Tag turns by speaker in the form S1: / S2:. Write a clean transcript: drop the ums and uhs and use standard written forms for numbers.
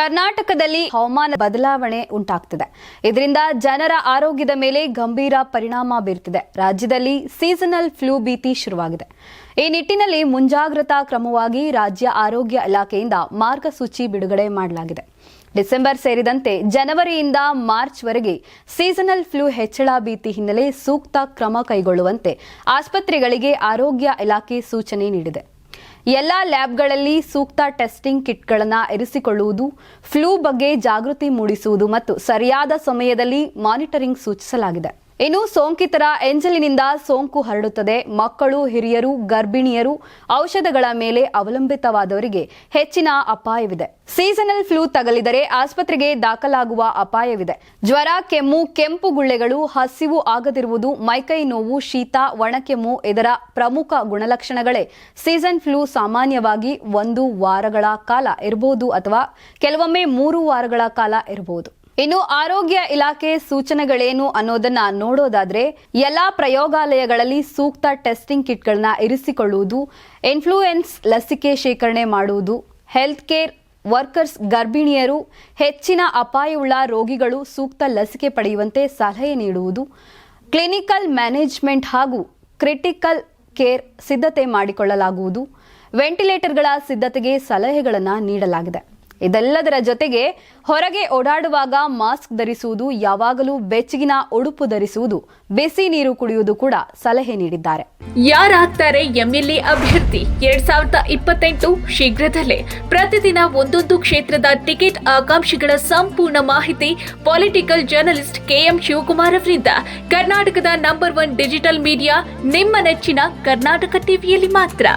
S1: ಕರ್ನಾಟಕದಲ್ಲಿ ಹವಾಮಾನ ಬದಲಾವಣೆ ಉಂಟಾಗ್ತಿದೆ. ಇದರಿಂದ ಜನರ ಆರೋಗ್ಯದ ಮೇಲೆ ಗಂಭೀರ ಪರಿಣಾಮ ಬೀರ್ತಿದೆ. ರಾಜ್ಯದಲ್ಲಿ ಸೀಸನಲ್ ಫ್ಲೂ ಭೀತಿ ಶುರುವಾಗಿದೆ. ಈ ನಿಟ್ಟಿನಲ್ಲಿ ಮುಂಜಾಗ್ರತಾ ಕ್ರಮವಾಗಿ ರಾಜ್ಯ ಆರೋಗ್ಯ ಇಲಾಖೆಯಿಂದ ಮಾರ್ಗಸೂಚಿ ಬಿಡುಗಡೆ ಮಾಡಲಾಗಿದೆ. ಡಿಸೆಂಬರ್ ಸೇರಿದಂತೆ ಜನವರಿಯಿಂದ ಮಾರ್ಚ್ವರೆಗೆ ಸೀಸನಲ್ ಫ್ಲೂ ಹೆಚ್ಚಳ ಭೀತಿ ಹಿನ್ನೆಲೆ ಸೂಕ್ತ ಕ್ರಮ ಕೈಗೊಳ್ಳುವಂತೆ ಆಸ್ಪತ್ರೆಗಳಿಗೆ ಆರೋಗ್ಯ ಇಲಾಖೆ ಸೂಚನೆ ನೀಡಿದೆ. ಎಲ್ಲಾ ಲ್ಯಾಬ್ಗಳಲ್ಲಿ ಸೂಕ್ತ ಟೆಸ್ಟಿಂಗ್ ಕಿಟ್ಗಳನ್ನು ಇರಿಸಿಕೊಳ್ಳುವುದು, ಫ್ಲೂ ಬಗ್ಗೆ ಜಾಗೃತಿ ಮೂಡಿಸುವುದು ಮತ್ತು ಸರಿಯಾದ ಸಮಯದಲ್ಲಿ ಮಾನಿಟರಿಂಗ್ ಸೂಚಿಸಲಾಗಿದೆ. ಇನ್ನು ಸೋಂಕಿತರ ಎಂಜಲಿನಿಂದ ಸೋಂಕು ಹರಡುತ್ತದೆ. ಮಕ್ಕಳು, ಹಿರಿಯರು, ಗರ್ಭಿಣಿಯರು, ಔಷಧಗಳ ಮೇಲೆ ಅವಲಂಬಿತವಾದವರಿಗೆ ಹೆಚ್ಚಿನ ಅಪಾಯವಿದೆ. ಸೀಸನಲ್ ಫ್ಲೂ ತಗುಲಿದರೆ ಆಸ್ಪತ್ರೆಗೆ ದಾಖಲಾಗುವ ಅಪಾಯವಿದೆ. ಜ್ವರ, ಕೆಮ್ಮು, ಕೆಂಪು ಗುಳ್ಳೆಗಳು, ಹಸಿವು ಆಗದಿರುವುದು, ಮೈಕೈ ನೋವು, ಶೀತ, ಒಣಕೆಮ್ಮು ಇದರ ಪ್ರಮುಖ ಗುಣಲಕ್ಷಣಗಳೇ. ಸೀಸನ್ ಫ್ಲೂ ಸಾಮಾನ್ಯವಾಗಿ 1 ವಾರಗಳ ಕಾಲ ಇರಬಹುದು ಅಥವಾ ಕೆಲವೊಮ್ಮೆ 3 ವಾರಗಳ ಕಾಲ ಇರಬಹುದು. ಇನ್ನು ಆರೋಗ್ಯ ಇಲಾಖೆ ಸೂಚನೆಗಳೇನು ಅನ್ನೋದನ್ನ ನೋಡೋದಾದ್ರೆ, ಎಲ್ಲಾ ಪ್ರಯೋಗಾಲಯಗಳಲ್ಲಿ ಸೂಕ್ತ ಟೆಸ್ಟಿಂಗ್ ಕಿಟ್ಗಳನ್ನ ಇರಿಸಿಕೊಳ್ಳುವುದು, ಇನ್ಫ್ಲೂಯೆನ್ಸ್ ಲಸಿಕೆ ಶೇಖರಣೆ ಮಾಡುವುದು, ಹೆಲ್ತ್ ಕೇರ್ ವರ್ಕರ್ಸ್, ಗರ್ಭಿಣಿಯರು, ಹೆಚ್ಚಿನ ಅಪಾಯವುಳ್ಳ ರೋಗಿಗಳು ಸೂಕ್ತ ಲಸಿಕೆ ಪಡೆಯುವಂತೆ ಸಲಹೆ ನೀಡುವುದು, ಕ್ಲಿನಿಕಲ್ ಮ್ಯಾನೇಜ್ಮೆಂಟ್ ಹಾಗೂ ಕ್ರಿಟಿಕಲ್ ಕೇರ್ ಸಿದ್ಧತೆ ಮಾಡಿಕೊಳ್ಳಲಾಗುವುದು, ವೆಂಟಿಲೇಟರ್ಗಳ ಸಿದ್ಧತೆಗೆ ಸಲಹೆಗಳನ್ನು ನೀಡಲಾಗಿದೆ. ಇದೆಲ್ಲದರ ಜೊತೆಗೆ ಹೊರಗೆ ಓಡಾಡುವಾಗ ಮಾಸ್ಕ್ ಧರಿಸುವುದು, ಯಾವಾಗಲೂ ಬೆಚ್ಚಗಿನ ಉಡುಪು ಧರಿಸುವುದು, ಬಿಸಿ ನೀರು ಕುಡಿಯುವುದು ಕೂಡ ಸಲಹೆ ನೀಡಿದ್ದಾರೆ.
S2: ಯಾರಾಗ್ತಾರೆ ಎಂಎಲ್ಎ ಅಭ್ಯರ್ಥಿ 2028 ಶೀಘ್ರದಲ್ಲೇ. ಪ್ರತಿದಿನ ಒಂದೊಂದು ಕ್ಷೇತ್ರದ ಟಿಕೆಟ್ ಆಕಾಂಕ್ಷಿಗಳ ಸಂಪೂರ್ಣ ಮಾಹಿತಿ ಪೊಲಿಟಿಕಲ್ ಜರ್ನಲಿಸ್ಟ್ ಕೆಎಂ ಶಿವಕುಮಾರ್ ಅವರಿಂದ. ಕರ್ನಾಟಕದ ನಂಬರ್ 1 ಡಿಜಿಟಲ್ ಮೀಡಿಯಾ ನಿಮ್ಮ ನೆಚ್ಚಿನ ಕರ್ನಾಟಕ ಟಿವಿಯಲ್ಲಿ ಮಾತ್ರ.